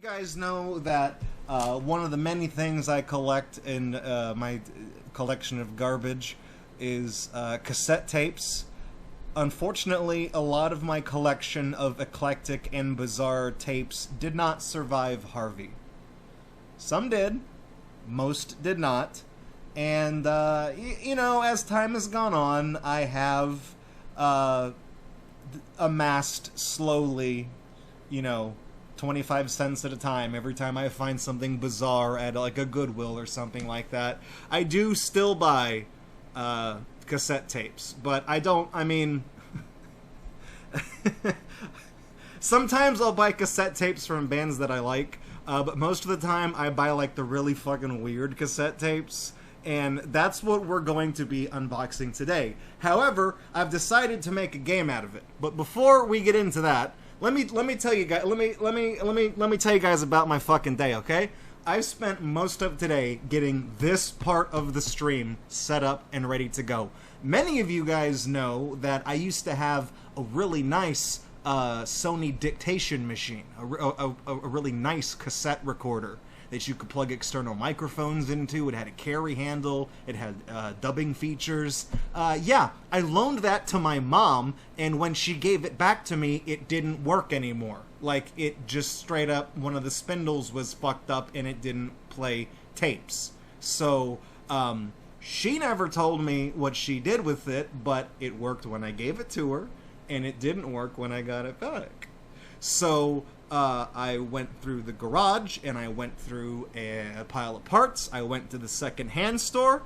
guys know that one of the many things I collect in my collection of garbage is cassette tapes. Unfortunately, a lot of my collection of eclectic and bizarre tapes did not survive Harvey. Some did, most did not, and you know, as time has gone on, I have amassed slowly, you know, 25 cents at a time every time I find something bizarre at like a Goodwill or something like that. I do still buy cassette tapes, but I mean sometimes I'll buy cassette tapes from bands that I like, but most of the time I buy like the really fucking weird cassette tapes, and that's what we're going to be unboxing today. However, I've decided to make a game out of it. But before we get into that, let me tell you guys let me tell you guys about my fucking day, okay? I've spent most of today getting this part of the stream set up and ready to go. Many of you guys know that I used to have a really nice Sony dictation machine, a really nice cassette recorder that you could plug external microphones into. It had a carry handle, it had dubbing features. Yeah, I loaned that to my mom, and when she gave it back to me, it didn't work anymore. Like, it just straight up, one of the spindles was fucked up and it didn't play tapes. So, she never told me what she did with it, but it worked when I gave it to her, and it didn't work when I got it back. So, I went through the garage, and I went through a pile of parts. I went to the second-hand store.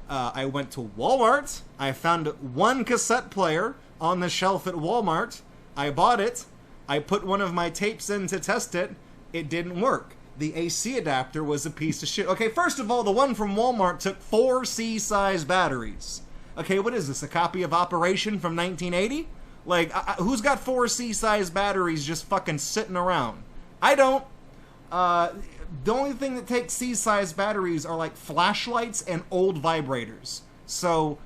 I went to Walmart. I found one cassette player on the shelf at Walmart. I bought it. I put one of my tapes in to test it. It didn't work. The AC adapter was a piece of shit. Okay, first of all, the one from Walmart took 4 C-size batteries. Okay, what is this, a copy of Operation from 1980? Like, who's got 4 C-size batteries just fucking sitting around? I don't. The only thing that takes C-size batteries are like flashlights and old vibrators. So,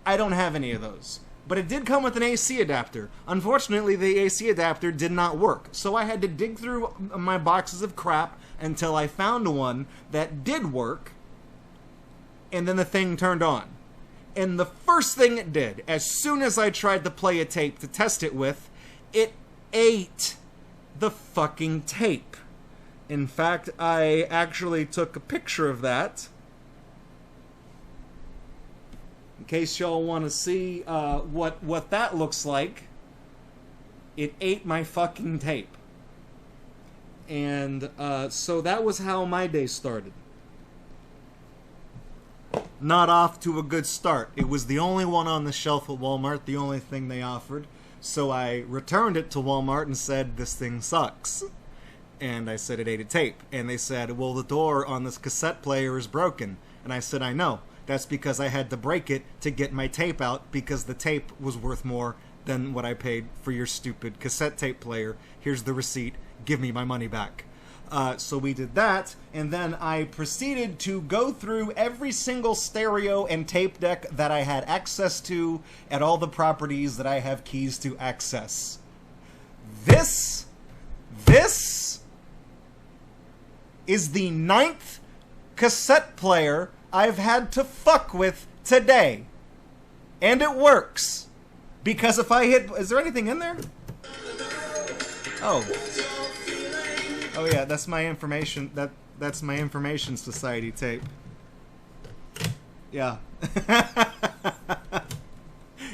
I don't have any of those. But it did come with an AC adapter. Unfortunately, the AC adapter did not work. So I had to dig through my boxes of crap until I found one that did work. And then the thing turned on. And the first thing it did, as soon as I tried to play a tape to test it with, it ate the fucking tape. In fact, I actually took a picture of that, in case y'all want to see what that looks like. It ate my fucking tape. And so that was how my day started. Not off to a good start. It was the only one on the shelf at Walmart, the only thing they offered. So I returned it to Walmart and said, this thing sucks. And I said it ate a tape. And they said, well, the door on this cassette player is broken. And I said, I know. That's because I had to break it to get my tape out, because the tape was worth more than what I paid for your stupid cassette tape player. Here's the receipt. Give me my money back. So we did that, and then I proceeded to go through every single stereo and tape deck that I had access to at all the properties that I have keys to access. This is the 9th cassette player I've had to fuck with today. And it works. Because if I hit... Is there anything in there? Oh. Oh yeah, that's my information. That's my Information Society tape. Yeah.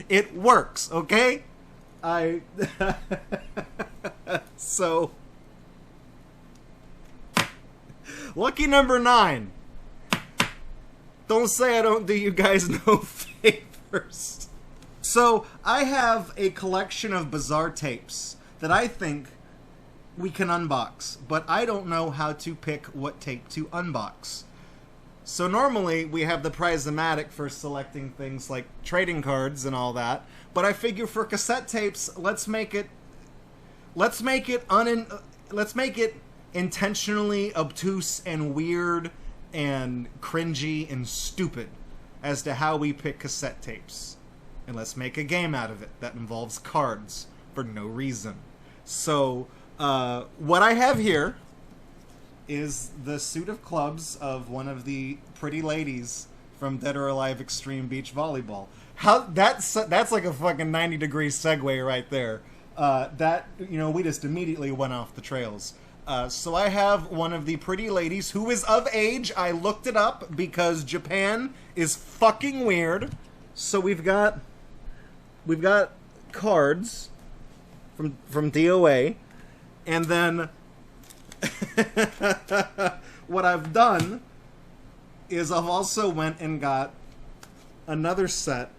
It works, okay? So, lucky number 9. Don't say I don't do you guys no favors. So, I have a collection of bizarre tapes that I think we can unbox, but I don't know how to pick what tape to unbox. So normally we have the Prizomatic for selecting things like trading cards and all that, but I figure for cassette tapes, let's make it intentionally obtuse and weird and cringy and stupid as to how we pick cassette tapes. And let's make a game out of it that involves cards for no reason. So, what I have here is the suit of clubs of one of the pretty ladies from Dead or Alive Extreme Beach Volleyball. How that's like a fucking 90-degree segue right there. That, you know, we just immediately went off the trails. So I have one of the pretty ladies who is of age. I looked it up because Japan is fucking weird. So we've got cards from DOA, and then what I've done is I've also went and got another set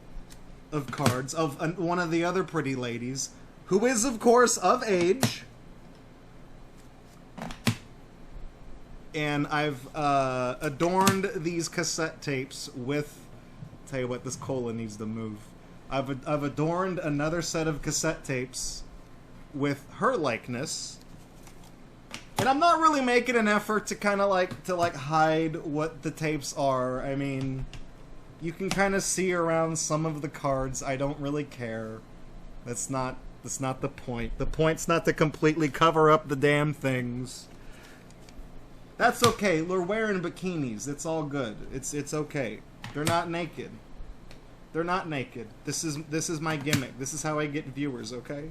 of cards of one of the other pretty ladies, who is, of course, of age. And I've adorned these cassette tapes with... Tell you what, this cola needs to move. I've adorned another set of cassette tapes with her likeness. And I'm not really making an effort to kind of like hide what the tapes are. I mean, you can kind of see around some of the cards. I don't really care. That's not the point. The point's not to completely cover up the damn things. That's okay. We're wearing bikinis. It's all good. It's okay. They're not naked. They're not naked. This is my gimmick. This is how I get viewers, okay?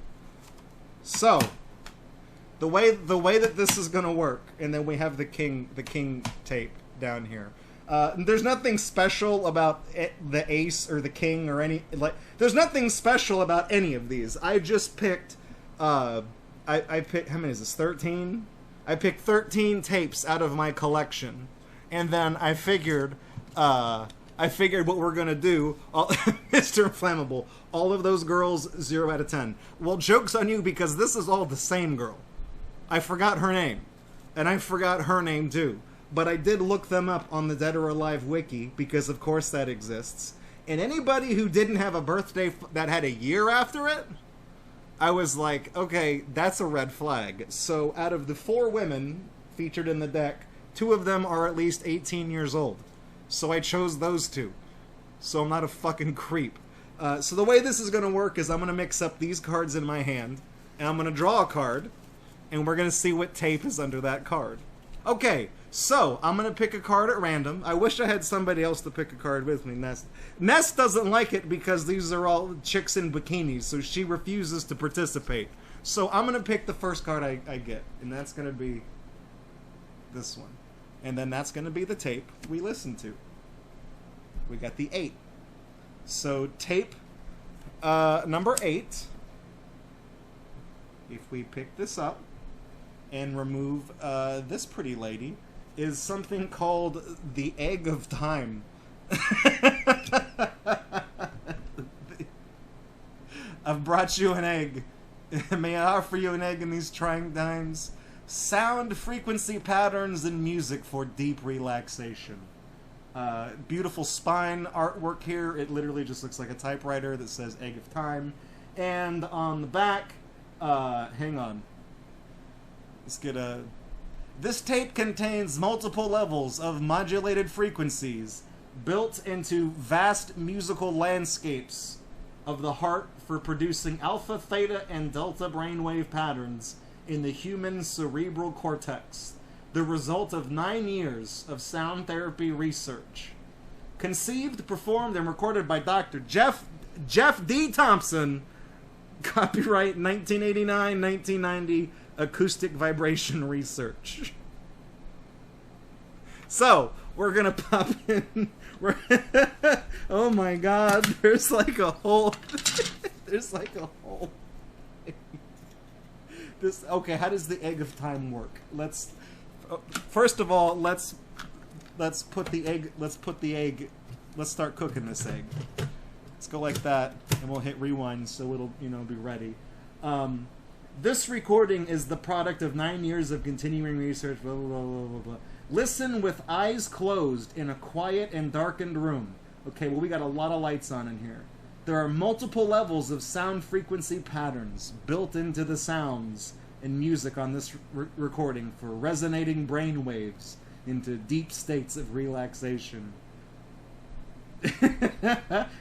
So, the way that this is gonna work, and then we have the king tape down here. There's nothing special about the ace or the king or any, like, there's nothing special about any of these. I just picked I picked, how many is this, 13? I picked 13 tapes out of my collection, and then I figured what we're gonna do. Mr. Inflammable, all of those girls 0 out of 10. Well, joke's on you, because this is all the same girl. I forgot her name, and I forgot her name too. But I did look them up on the Dead or Alive wiki, because of course that exists. And anybody who didn't have a birthday that had a year after it, I was like, okay, that's a red flag. So out of the 4 women featured in the deck, 2 of them are at least 18 years old. So I chose those 2. So I'm not a fucking creep. So the way this is going to work is I'm going to mix up these cards in my hand, and I'm going to draw a card, and we're going to see what tape is under that card. Okay, so I'm going to pick a card at random. I wish I had somebody else to pick a card with me, Ness. Ness doesn't like it because these are all chicks in bikinis, so she refuses to participate. So I'm going to pick the first card I get, and that's going to be this one. And then that's going to be the tape we listen to. We got the 8. So tape number 8, if we pick this up and remove this pretty lady, is something called the Egg of Time. I've brought you an egg. May I offer you an egg in these trying times? Sound, frequency patterns, and music for deep relaxation. Beautiful spine artwork here. It literally just looks like a typewriter that says Egg of Time. And on the back, hang on. Let's get a... This tape contains multiple levels of modulated frequencies built into vast musical landscapes of the heart for producing alpha, theta, and delta brainwave patterns in the human cerebral cortex, the result of 9 years of sound therapy research. Conceived, performed, and recorded by Dr. Jeff D. Thompson. Copyright 1989-1990, acoustic vibration research. So, we're gonna pop in. Oh my god, there's like a whole... there's like a whole... Okay, how does the Egg of Time work? Let's... First of all, let's put the egg... Let's start cooking this egg. Let's go like that, and we'll hit rewind so it'll, you know, be ready. This recording is the product of 9 years of continuing research, blah, blah, blah, blah, blah, blah. Listen with eyes closed in a quiet and darkened room. Okay, well, we got a lot of lights on in here. There are multiple levels of sound frequency patterns built into the sounds and music on this recording for resonating brain waves into deep states of relaxation.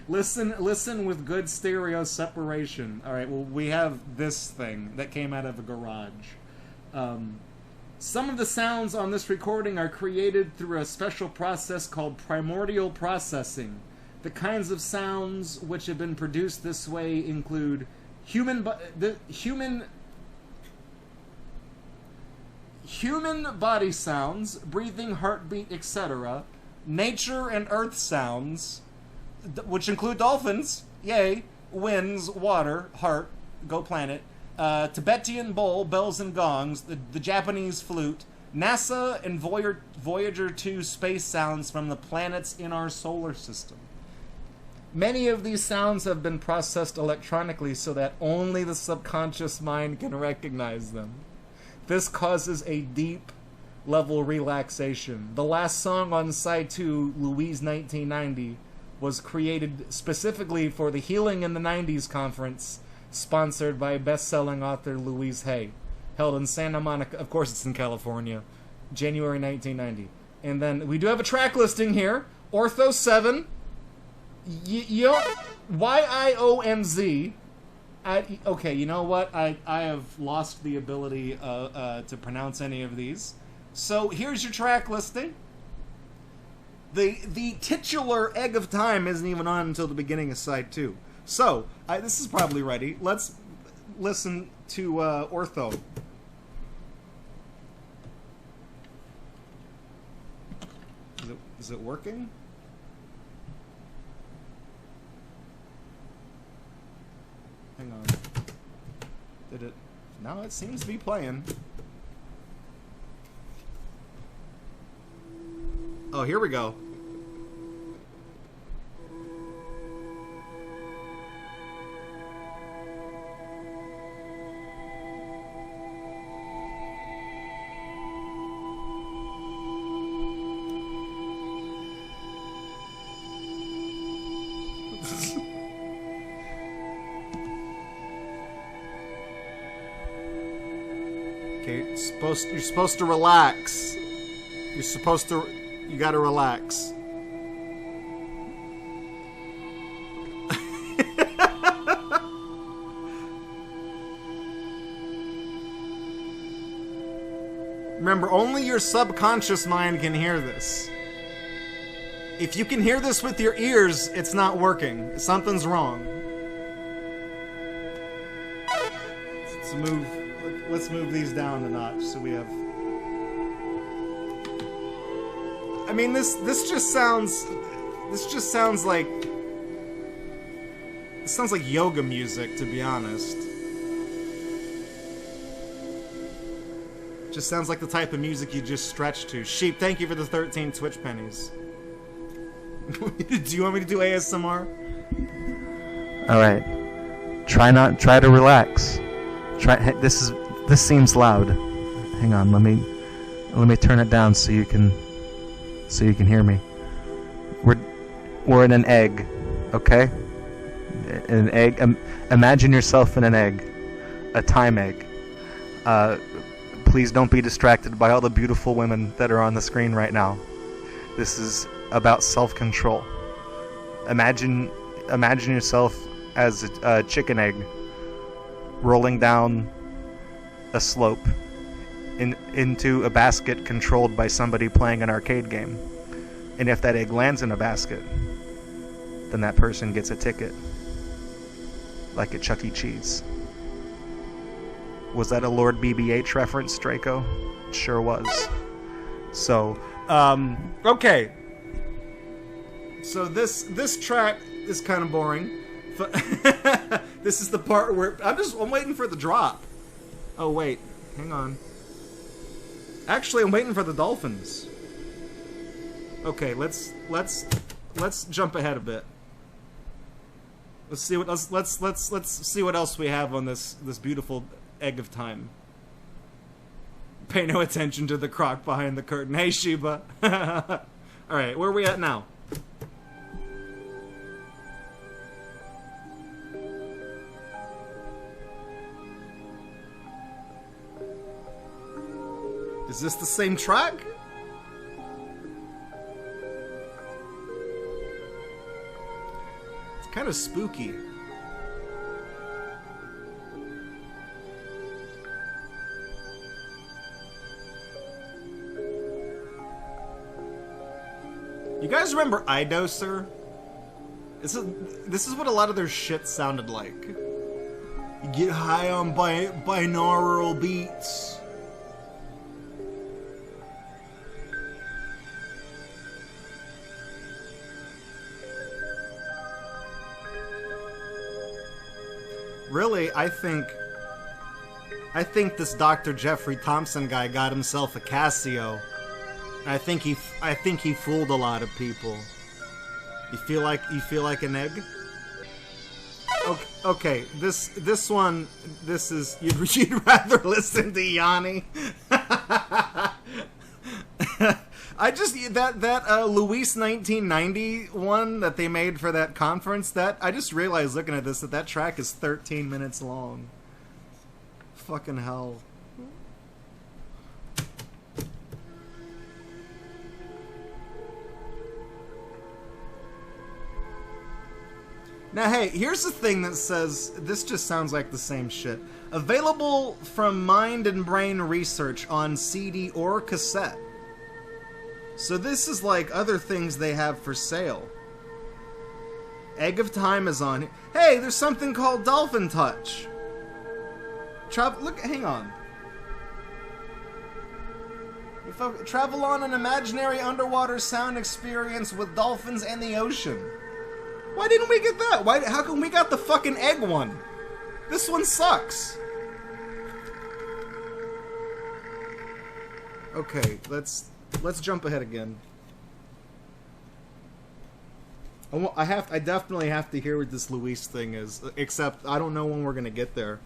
Listen with good stereo separation. Alright, well, we have this thing that came out of a garage. Some of the sounds on this recording are created through a special process called primordial processing. The kinds of sounds which have been produced this way include human body sounds, breathing, heartbeat, etc., nature and earth sounds, which include dolphins, yay, winds, water, heart, go planet, Tibetan bowl, bells and gongs, the Japanese flute, NASA and Voyager 2 space sounds from the planets in our solar system. Many of these sounds have been processed electronically so that only the subconscious mind can recognize them. This causes a deep level relaxation. The last song on side 2, Louise 1990, was created specifically for the Healing in the 90s conference, sponsored by best-selling author Louise Hay, held in Santa Monica. Of course, it's in California, January 1990. And then we do have a track listing here. Ortho 7, YIOMZ. Okay, you know what? I have lost the ability to pronounce any of these. So here's your track listing. The titular Egg of Time isn't even on until the beginning of side 2. So, this is probably ready. Let's listen to Ortho. Is it working? Hang on. Did it? No, it seems to be playing. Oh, here we go. Okay, you're supposed to relax. You gotta relax. Remember, only your subconscious mind can hear this. If you can hear this with your ears, it's not working. Something's wrong. Let's move these down a notch so we have... I mean, this just sounds like... It sounds like yoga music, to be honest. Just sounds like the type of music you just stretch to. Sheep, thank you for the 13 Twitch pennies. Do you want me to do ASMR? Alright. Try to relax. This seems loud. Hang on, let me turn it down so you can hear me. We're in an egg, okay? An egg. Imagine yourself in an egg, a time egg. Please don't be distracted by all the beautiful women that are on the screen right now. This is about self-control. Imagine yourself as a chicken egg rolling down a slope into a basket controlled by somebody playing an arcade game. And if that egg lands in a basket, then that person gets a ticket. Like at Chuck E. Cheese. Was that a Lord BB-8 reference, Draco? It sure was. So, okay. So this track is kind of boring. This is the part where I'm waiting for the drop. Oh wait, hang on. Actually, I'm waiting for the dolphins. Okay, let's jump ahead a bit. Let's see what else we have on this beautiful Egg of Time. Pay no attention to the croc behind the curtain. Hey, Sheba. Alright, where are we at now? Is this the same track? It's kind of spooky. You guys remember iDoser? This is what a lot of their shit sounded like. You get high on binaural beats. Really, I think this Dr. Jeffrey Thompson guy got himself a Casio. I think he fooled a lot of people. You feel like an egg? Okay, this one, this is you'd rather listen to Yanni. I just that Luis 1990 one that they made for that conference, that I just realized looking at this that track is 13 minutes long. Fucking hell. Now, hey, here's the thing that says, this just sounds like the same shit. Available from Mind and Brain Research on CD or cassette. So this is like other things they have for sale. Egg of Time is on here. Hey, there's something called Dolphin Touch. Look, hang on. Travel on an imaginary underwater sound experience with dolphins and the ocean. Why didn't we get that? How come we got the fucking egg one? This one sucks. Okay, let's jump ahead again. I definitely have to hear what this Luis thing is, except I don't know when we're gonna get there.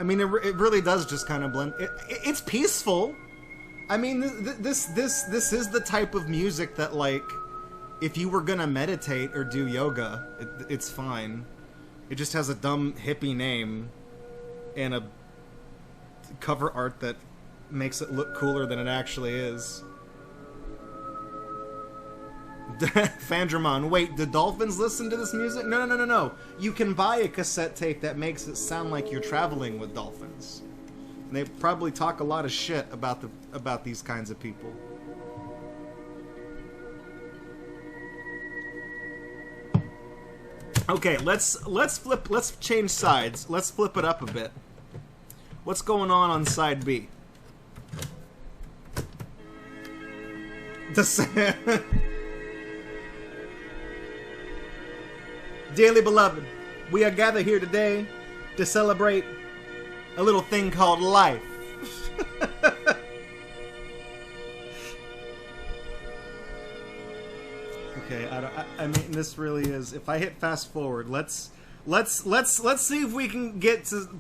I mean, it really does just kind of blend. It's peaceful. I mean, this is the type of music that, like, if you were gonna meditate or do yoga, it's fine. It just has a dumb hippie name and a cover art that makes it look cooler than it actually is. Fandramon, wait, do dolphins listen to this music? No. You can buy a cassette tape that makes it sound like you're traveling with dolphins. And they probably talk a lot of shit about these kinds of people. Okay, let's change sides. Let's flip it up a bit. What's going on side B? Dearly beloved, we are gathered here today to celebrate a little thing called life. Okay, I mean, this really is. If I hit fast forward, let's see if we can get to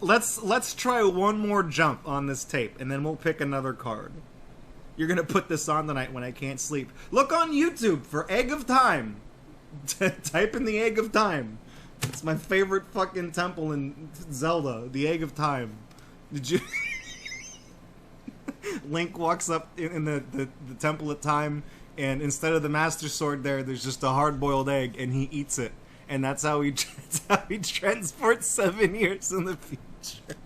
let's try one more jump on this tape, and then we'll pick another card. You're gonna put this on tonight when I can't sleep. Look on YouTube for Egg of Time. Type in the Egg of Time. It's my favorite fucking temple in Zelda, the Egg of Time. Did you... Link walks up in the Temple of Time, and instead of the Master Sword there's just a hard-boiled egg, and he eats it. And that's how he transports 7 years in the future.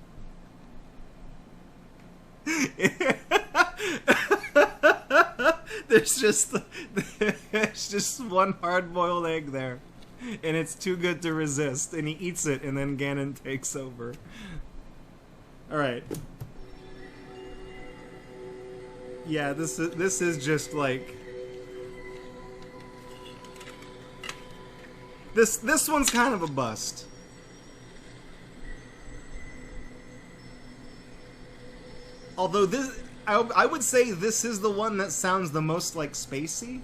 There's just one hard-boiled egg there, and it's too good to resist, and he eats it, and then Ganon takes over. Alright. Yeah, this is just like... This one's kind of a bust. Although this... I would say this is the one that sounds the most like spacey.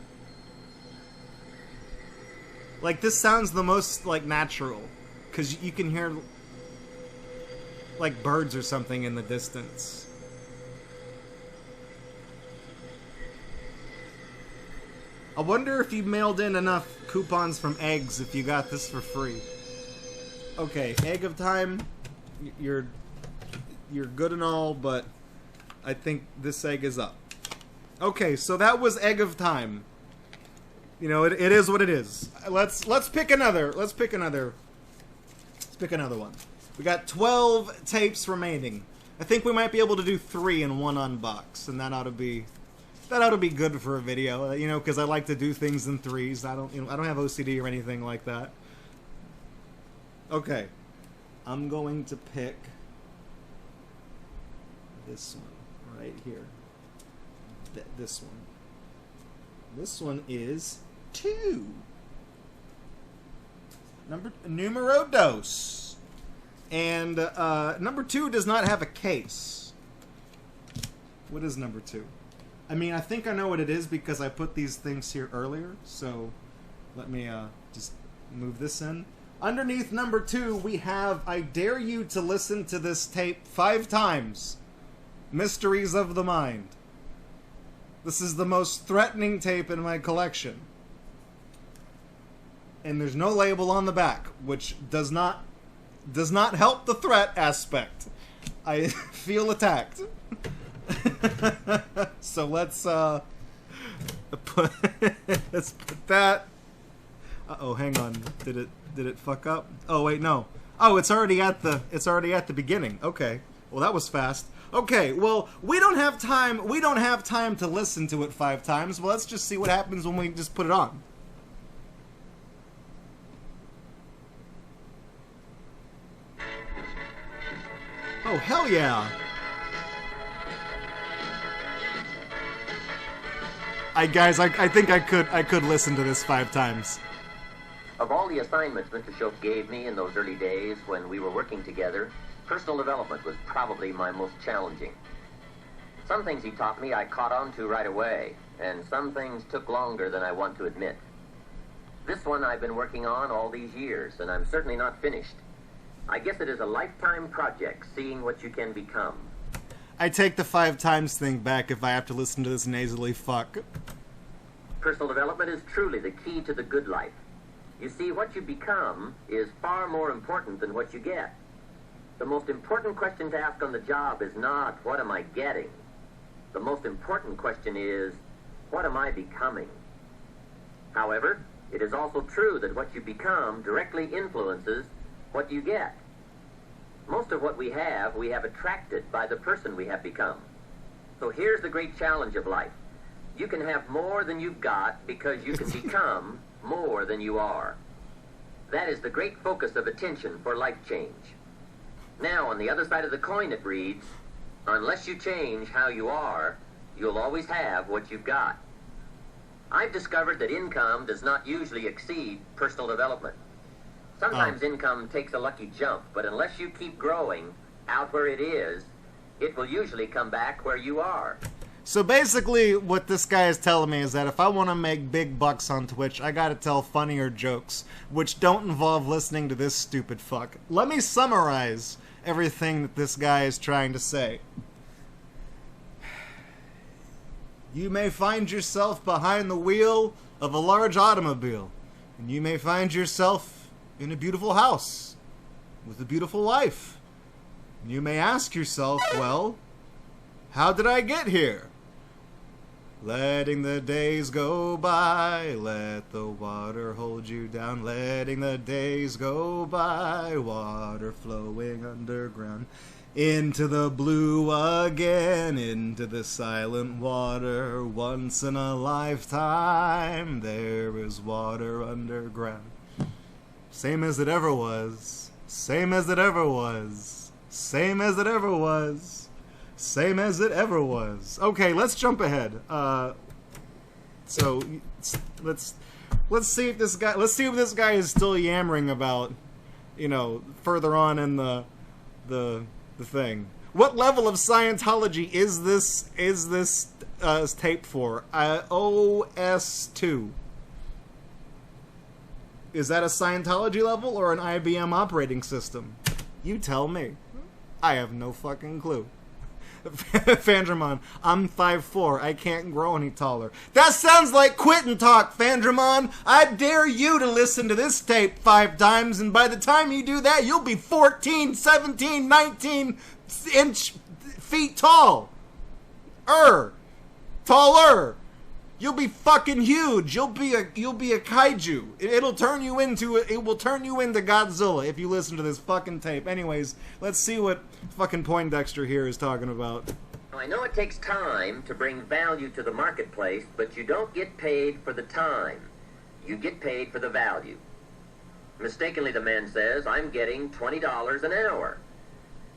Like, this sounds the most like natural, because you can hear like birds or something in the distance. I wonder if you mailed in enough coupons from eggs if you got this for free. Okay, Egg of Time, you're good and all, but I think this egg is up. Okay, so that was Egg of Time. You know, it is what it is. Let's pick another. Let's pick another one. We got 12 tapes remaining. I think we might be able to do 3 in one unbox, and that ought to be good for a video. You know, because I like to do things in threes. I don't have OCD or anything like that. Okay, I'm going to pick this one right here. This one. This one is 2. Numero dos. And number 2 does not have a case. What is number 2? I mean, I think I know what it is because I put these things here earlier. So let me just move this in. Underneath number 2, we have I dare you to listen to this tape 5 times. Mysteries of the Mind. This is the most threatening tape in my collection. And there's no label on the back, which does not help the threat aspect. I feel attacked. So let's put that. Uh-oh, hang on. Did it fuck up? Oh wait, no. Oh, it's already at the beginning. Okay. Well, that was fast. Okay, well, we don't have time to listen to it 5 times. Well, let's just see what happens when we just put it on. Oh, hell yeah. Guys, I think I could listen to this 5 times. Of all the assignments Mr. Schultz gave me in those early days when we were working together, personal development was probably my most challenging. Some things he taught me I caught on to right away, and some things took longer than I want to admit. This one I've been working on all these years, and I'm certainly not finished. I guess it is a lifetime project, seeing what you can become. I take the 5 times thing back if I have to listen to this nasally fuck. Personal development is truly the key to the good life. You see, what you become is far more important than what you get. The most important question to ask on the job is not, what am I getting? The most important question is, what am I becoming? However, it is also true that what you become directly influences what you get. Most of what we have attracted by the person we have become. So here's the great challenge of life. You can have more than you've got because you can become more than you are. That is the great focus of attention for life change. Now, on the other side of the coin, it reads, unless you change how you are, you'll always have what you've got. I've discovered that income does not usually exceed personal development. Sometimes income takes a lucky jump, but unless you keep growing out where it is, it will usually come back where you are. So basically, what this guy is telling me is that if I want to make big bucks on Twitch, I gotta tell funnier jokes, which don't involve listening to this stupid fuck. Let me summarize everything that this guy is trying to say. You may find yourself behind the wheel of a large automobile, and you may find yourself in a beautiful house with a beautiful wife. And you may ask yourself, well, how did I get here? Letting the days go by, let the water hold you down. Letting the days go by, water flowing underground. Into the blue again, into the silent water. Once in a lifetime, there is water underground. Same as it ever was, same as it ever was, same as it ever was. Same as it ever was. Okay, let's jump ahead. So let's see if this guy is still yammering about, you know, further on in the thing. What level of Scientology is this tape for? OS2. Is that a Scientology level or an IBM operating system? You tell me. I have no fucking clue. Fandramon, I'm 5'4". I can't grow any taller. That sounds like quitting talk, Fandramon. I dare you to listen to this tape 5 times, and by the time you do that, you'll be 14, 17, 19 feet tall. Taller. You'll be fucking huge. You'll be a kaiju. It will turn you into Godzilla if you listen to this fucking tape. Anyways, let's see what fucking Poindexter here is talking about. I know it takes time to bring value to the marketplace, but you don't get paid for the time. You get paid for the value. Mistakenly, the man says, I'm getting $20 an hour.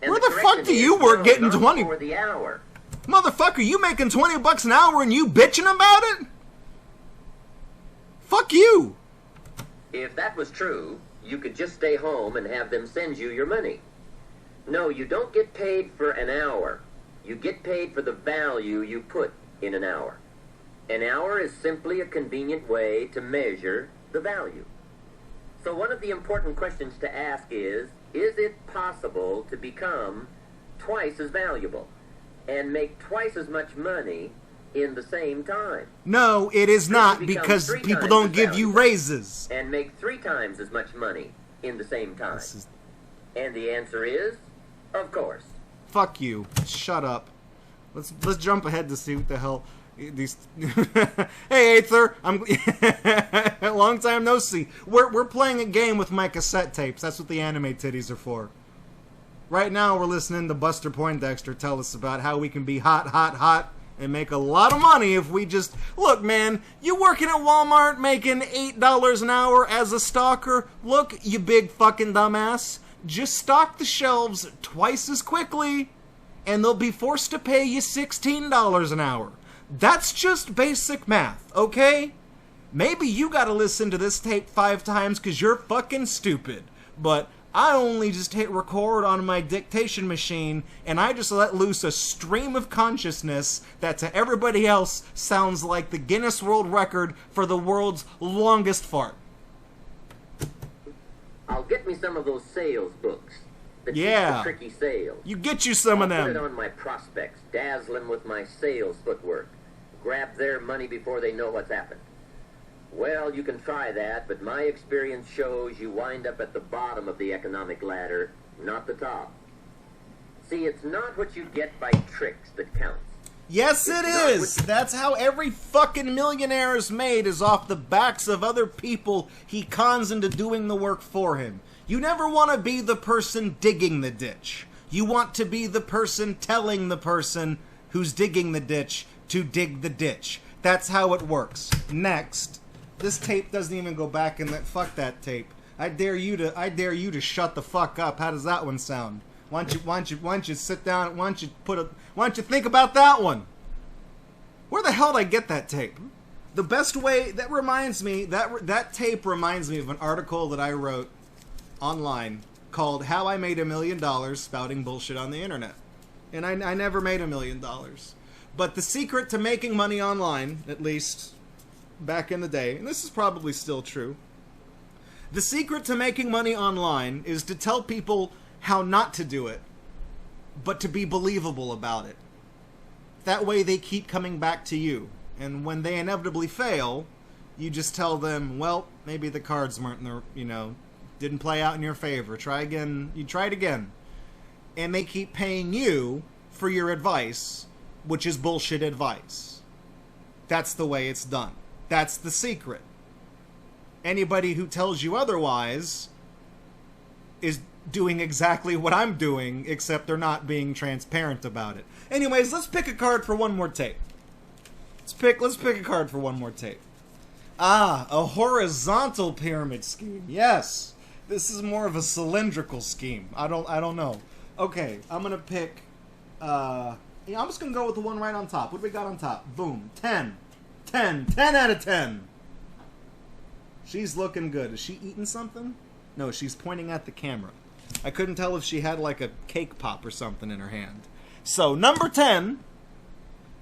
And where the fuck do you work getting 20 for the hour? Motherfucker, you making $20 an hour and you bitching about it? Fuck you. If that was true, you could just stay home and have them send you your money. No, you don't get paid for an hour. You get paid for the value you put in an hour. An hour is simply a convenient way to measure the value. So one of the important questions to ask is it possible to become twice as valuable and make twice as much money in the same time? No, it is not, because people don't give you raises. And make 3 times as much money in the same time. And the answer is, of course. Fuck you. Shut up. Let's jump ahead to see what the hell these. Hey, Aether. I'm long time no see. We're playing a game with my cassette tapes. That's what the anime titties are for. Right now, we're listening to Buster Poindexter tell us about how we can be hot, and make a lot of money if we just... Look, man, you working at Walmart making $8 an hour as a stalker? Look, you big fucking dumbass. Just stock the shelves twice as quickly, and they'll be forced to pay you $16 an hour. That's just basic math, okay? Maybe you gotta listen to this tape 5 times because you're fucking stupid, but I only just hit record on my dictation machine, and I just let loose a stream of consciousness that to everybody else sounds like the Guinness World Record for the world's longest fart. I'll get me some of those sales books. The tricky sales. You get you some of them. Put it on my prospects, dazzle them with my sales footwork. Grab their money before they know what's happened. Well, you can try that, but my experience shows you wind up at the bottom of the economic ladder, not the top. See, it's not what you get by tricks that counts. Yes, it is. That's how every fucking millionaire is made, is off the backs of other people he cons into doing the work for him. You never want to be the person digging the ditch. You want to be the person telling the person who's digging the ditch to dig the ditch. That's how it works. Next. This tape doesn't even go back in that. Fuck that tape. I dare you to shut the fuck up. How does that one sound? Why don't you sit down? Why don't you think about that one? Where the hell did I get that tape? The best way, that reminds me, that tape reminds me of an article that I wrote online called How I Made $1 Million Spouting Bullshit on the Internet. And I never made $1 million. But the secret to making money online, at least back in the day, and this is probably still true, the secret to making money online is to tell people how not to do it, but to be believable about it. That way they keep coming back to you. And when they inevitably fail, you just tell them, well, maybe the cards weren't, didn't play out in your favor. Try again. You tried again. And they keep paying you for your advice, which is bullshit advice. That's the way it's done. That's the secret. Anybody who tells you otherwise is doing exactly what I'm doing, except they're not being transparent about it. Anyways, let's pick a card for one more tape. Let's pick a card for one more tape. Ah, a horizontal pyramid scheme. Yes. This is more of a cylindrical scheme. I don't know. Okay, I'm gonna pick I'm just gonna go with the one right on top. What do we got on top? Boom. 10 out of 10. She's looking good. Is she eating something? No, she's pointing at the camera. I couldn't tell if she had like a cake pop or something in her hand. So, number 10,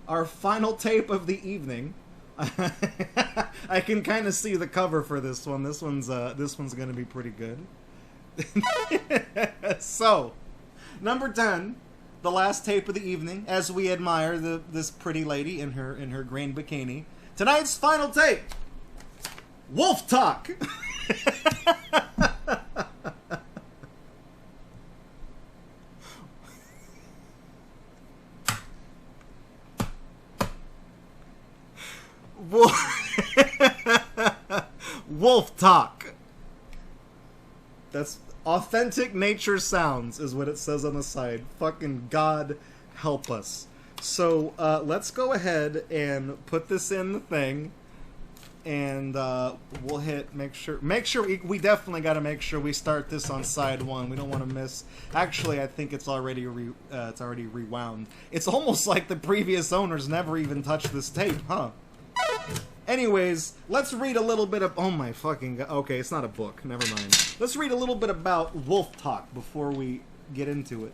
our final tape of the evening. I can kind of see the cover for this one. This one's going to be pretty good. So, number 10, the last tape of the evening, as we admire this pretty lady in her green bikini. Tonight's final tape. Wolf Talk. Wolf talk. That's authentic nature sounds, is what it says on the side. Fucking God help us. So let's go ahead and put this in the thing, and we'll hit make sure we definitely got to make sure we start this on side 1. We don't want to miss. Actually, I think it's already rewound. It's almost like the previous owners never even touched this tape, huh? Anyways, let's read a little bit of... Oh my fucking God. Okay, it's not a book. Never mind. Let's read a little bit about wolf talk before we get into it.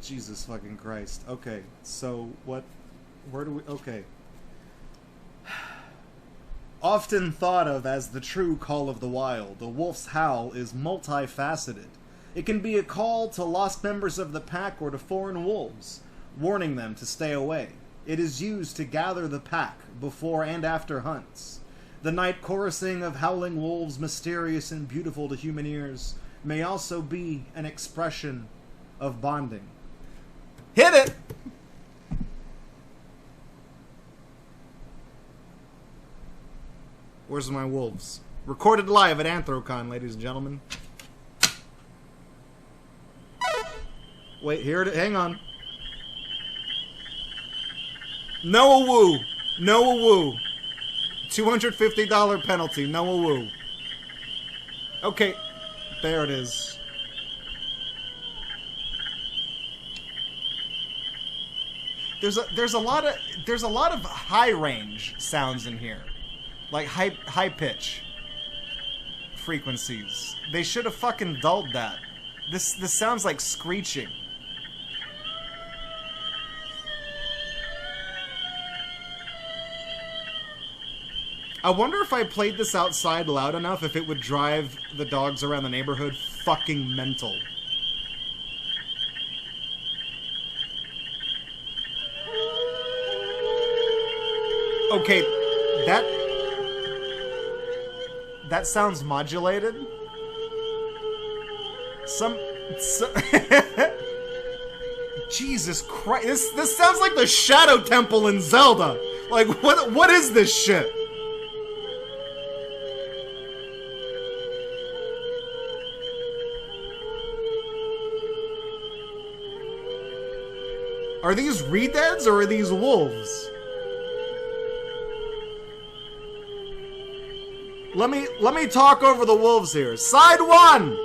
Jesus fucking Christ. Okay, so what... Where do we... Okay. Often thought of as the true call of the wild, the wolf's howl is multifaceted. It can be a call to lost members of the pack or to foreign wolves, warning them to stay away. It is used to gather the pack before and after hunts. The night chorusing of howling wolves, mysterious and beautiful to human ears, may also be an expression of bonding. Hit it! Where's my wolves? Recorded live at Anthrocon, ladies and gentlemen. Wait, here it is. Hang on. Noah Woo. Noah Woo. $250 penalty. Noah Woo. Okay. There it is. There's a lot of high range sounds in here. Like high pitch frequencies. They should have fucking dulled that. This sounds like screeching. I wonder if I played this outside loud enough if it would drive the dogs around the neighborhood fucking mental. Okay, that sounds modulated. Jesus Christ, this sounds like the Shadow Temple in Zelda. Like, what is this shit? Are these redeads or are these wolves? Let me talk over the wolves here. Side 1!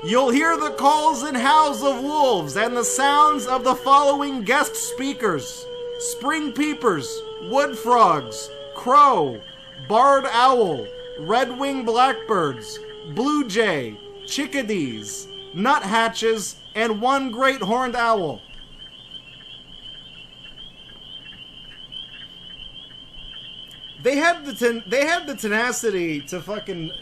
You'll hear the calls and howls of wolves and the sounds of the following guest speakers. Spring peepers, wood frogs, crow, barred owl, red-winged blackbirds, blue jay, chickadees, nuthatches, and one great horned owl. They had the tenacity to fucking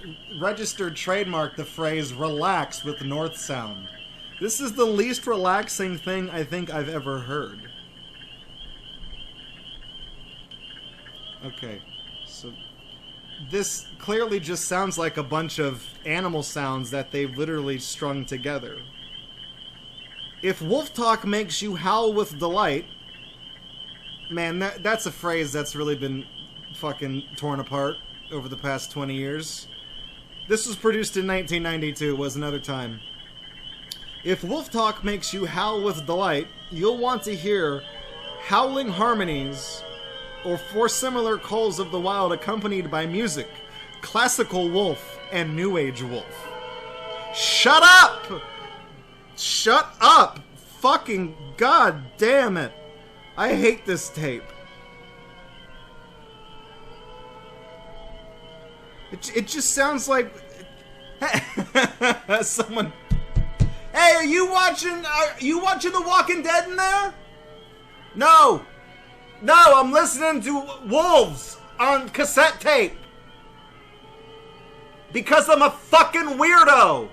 register trademark the phrase "relax" with the North sound. This is the least relaxing thing I think I've ever heard. Okay, so this clearly just sounds like a bunch of animal sounds that they've literally strung together. If wolf talk makes you howl with delight, man, that's a phrase that's really been fucking torn apart over the past 20 years. This was produced in 1992, it was another time. If wolf talk makes you howl with delight, you'll want to hear howling harmonies or 4 similar calls of the wild accompanied by music, classical wolf and new age wolf. Shut up! Shut up! Fucking god damn it! I hate this tape. It just sounds like someone. Hey, are you watching The Walking Dead in there? No, I'm listening to Wolves on cassette tape because I'm a fucking weirdo.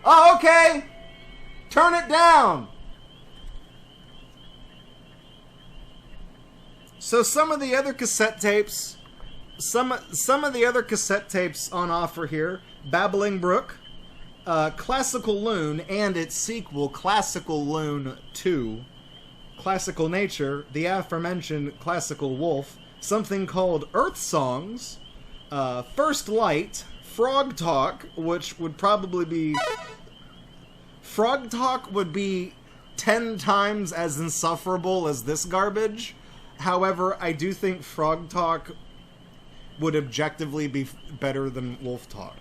Oh, okay. Turn it down. So some of the other cassette tapes. Some of the other cassette tapes on offer here: Babbling Brook, Classical Loon, and its sequel, Classical Loon 2. classical nature, the aforementioned classical wolf, something called Earth Songs, First Light, Frog Talk, which would probably be... Frog Talk would be 10 times as insufferable as this garbage. However, I do think Frog Talk would objectively be better than Wolf Talk.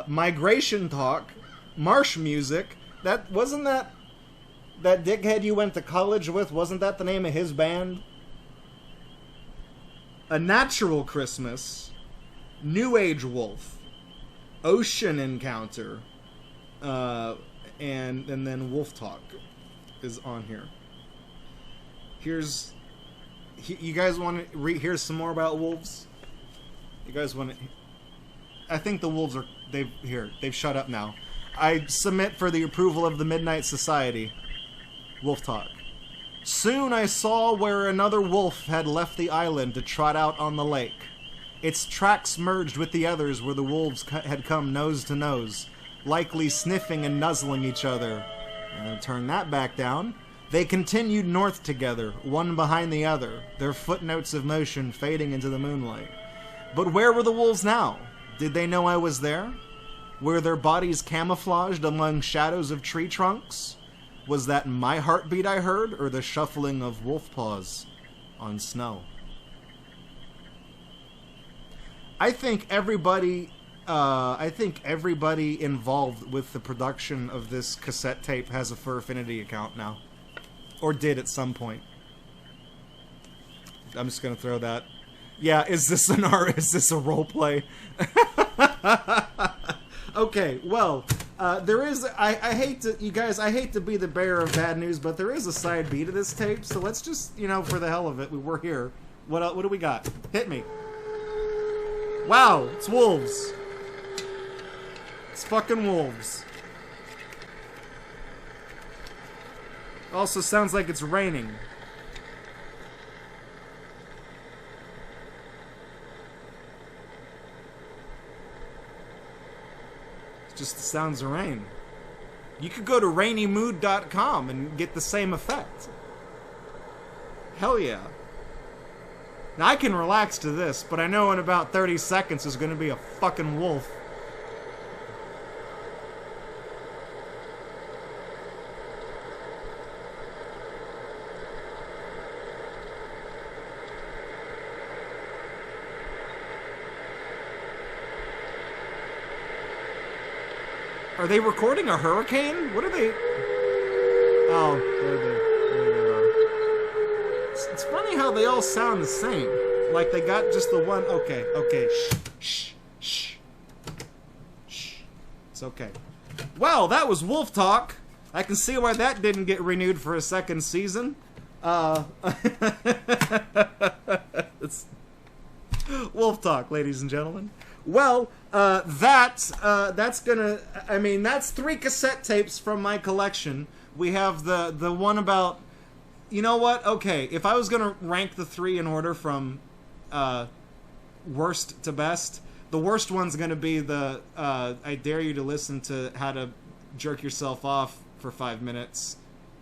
Migration Talk, Marsh Music, that dickhead you went to college with, wasn't that the name of his band? A Natural Christmas, New Age Wolf, Ocean Encounter, and then Wolf Talk is on here. You guys want to hear some more about wolves? You guys want to... I think the wolves are... They've shut up now. I submit for the approval of the Midnight Society. Wolf Talk. Soon I saw where another wolf had left the island to trot out on the lake. Its tracks merged with the others where the wolves had come nose to nose, likely sniffing and nuzzling each other. And turn that back down. They continued north together, one behind the other, their footnotes of motion fading into the moonlight. But where were the wolves now? Did they know I was there? Were their bodies camouflaged among shadows of tree trunks? Was that my heartbeat I heard, or the shuffling of wolf paws on snow? I think everybody involved with the production of this cassette tape has a Furfinity account now. Or did at some point. I'm just gonna throw that. Yeah, is this a roleplay? Okay, well, there is, I hate to, you guys, I hate to be the bearer of bad news, but there is a side B to this tape, so let's just, you know, for the hell of it, we're here. What do we got? Hit me. Wow, it's wolves. It's fucking wolves. Also sounds like it's raining. It's just the sounds of rain. You could go to rainymood.com and get the same effect. Hell yeah. Now I can relax to this, but I know in about 30 seconds there's gonna be a fucking wolf. Are they recording a hurricane? What are they... Oh, there they are. It's funny how they all sound the same. Like they got just the one... Okay, shh. It's okay. Well, that was Wolf Talk. I can see why that didn't get renewed for a second season. It's Wolf Talk, ladies and gentlemen. Well, that's gonna... I mean, that's 3 cassette tapes from my collection. We have the one about... You know what? Okay, if I was gonna rank the 3 in order from worst to best, the worst one's gonna be the I dare you to listen to how to jerk yourself off for 5 minutes,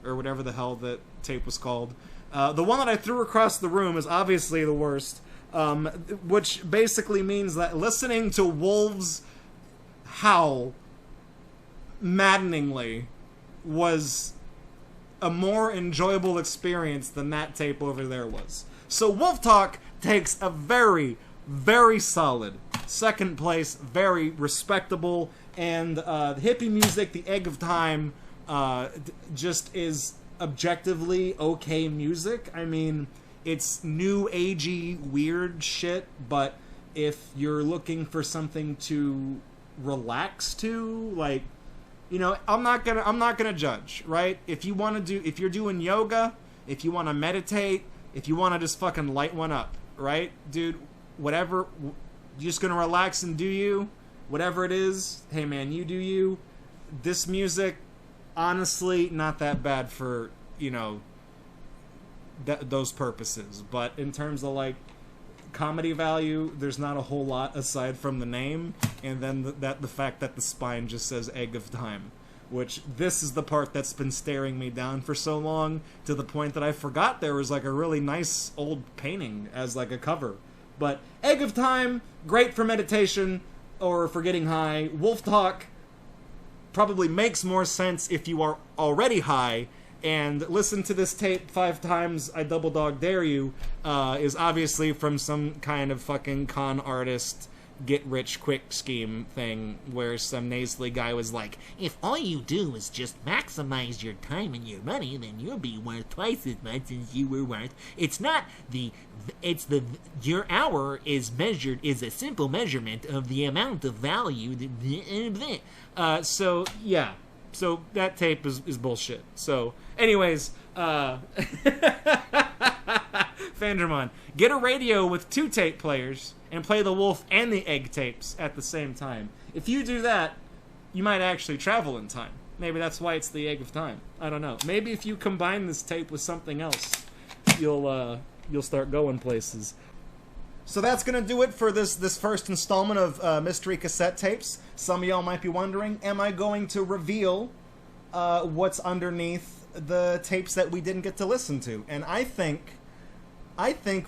or whatever the hell that tape was called. The one that I threw across the room is obviously the worst. Which basically means that listening to wolves howl maddeningly was a more enjoyable experience than that tape over there was. So Wolf Talk takes a very, very solid second place, very respectable, and hippie music, the egg of time, just is objectively okay music. I mean... It's new agey weird shit, but if you're looking for something to relax to, like, you know, I'm not gonna judge, right? If you're doing yoga, if you want to meditate, if you want to just fucking light one up, right, dude? Whatever, you're just gonna relax and do you, whatever it is. Hey man, you do you. This music, honestly, not that bad for, you know, those purposes, but in terms of like comedy value, there's not a whole lot aside from the name, and then the fact that the spine just says egg of time. which this is the part that's been staring me down for so long, to the point that I forgot there was like a really nice old painting as like a cover. But Egg of Time, great for meditation or for getting high. Wolf Talk probably makes more sense if you are already high. And listen to this tape 5 times, I double dog dare you, is obviously from some kind of fucking con artist get rich quick scheme thing where some nasally guy was like, if all you do is just maximize your time and your money, then you'll be worth twice as much as you were worth. Your hour is a simple measurement of the amount of value that, so yeah. So that tape is bullshit. So, anyways, Fandermon, get a radio with 2 tape players and play the wolf and the egg tapes at the same time. If you do that, you might actually travel in time. Maybe that's why it's the Egg of Time. I don't know. Maybe if you combine this tape with something else, you'll start going places. So that's going to do it for this first installment of Mystery Cassette Tapes. Some of y'all might be wondering, am I going to reveal what's underneath the tapes that we didn't get to listen to? And I think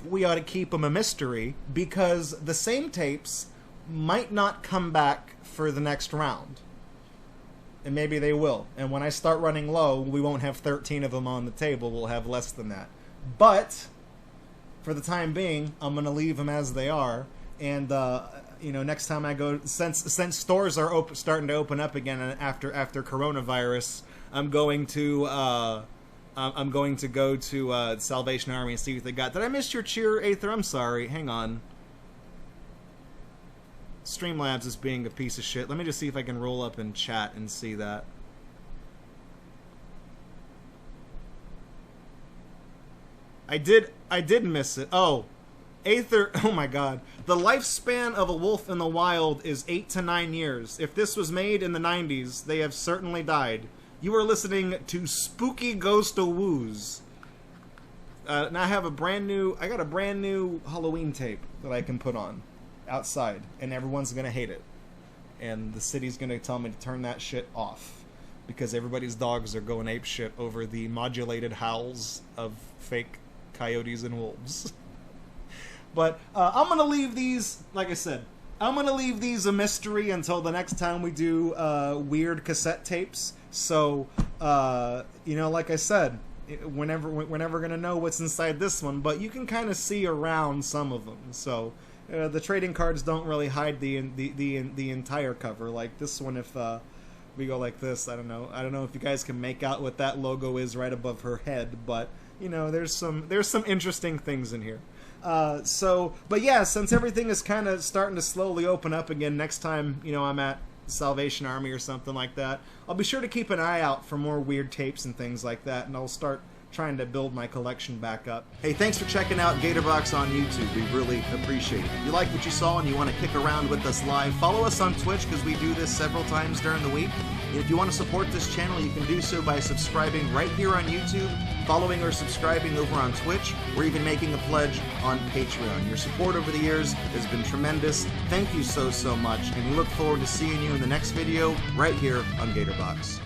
we ought to keep them a mystery, because the same tapes might not come back for the next round. And maybe they will. And when I start running low, we won't have 13 of them on the table. We'll have less than that. But for the time being, I'm going to leave them as they are. And, next time I go, since stores are starting to open up again after coronavirus, I'm going to go to Salvation Army and see what they got. Did I miss your cheer, Aether? I'm sorry. Hang on. Streamlabs is being a piece of shit. Let me just see if I can roll up in chat and see that. I did miss it. Oh, Aether, oh my god. The lifespan of a wolf in the wild is 8 to 9 years. If this was made in the 90s, they have certainly died. You are listening to Spooky Ghost of Woos. And I got a brand new Halloween tape that I can put on outside, and everyone's gonna hate it. And the city's gonna tell me to turn that shit off, because everybody's dogs are going ape shit over the modulated howls of fake coyotes and wolves. But I'm gonna leave these, like I said, I'm gonna leave these a mystery until the next time we do weird cassette tapes. So, like I said, we're never gonna know what's inside this one, but you can kind of see around some of them. So, the trading cards don't really hide the entire cover. Like this one, if we go like this, I don't know if you guys can make out what that logo is right above her head, but there's some interesting things in here. But yeah, since everything is kind of starting to slowly open up again, next time, I'm at Salvation Army or something like that, I'll be sure to keep an eye out for more weird tapes and things like that, and I'll start trying to build my collection back up. Hey, thanks for checking out GatorBox on YouTube. We really appreciate it. If you like what you saw and you want to kick around with us live, follow us on Twitch, because we do this several times during the week. And if you want to support this channel, you can do so by subscribing right here on YouTube, following or subscribing over on Twitch, or even making a pledge on Patreon. Your support over the years has been tremendous. Thank you so much, and we look forward to seeing you in the next video right here on GatorBox.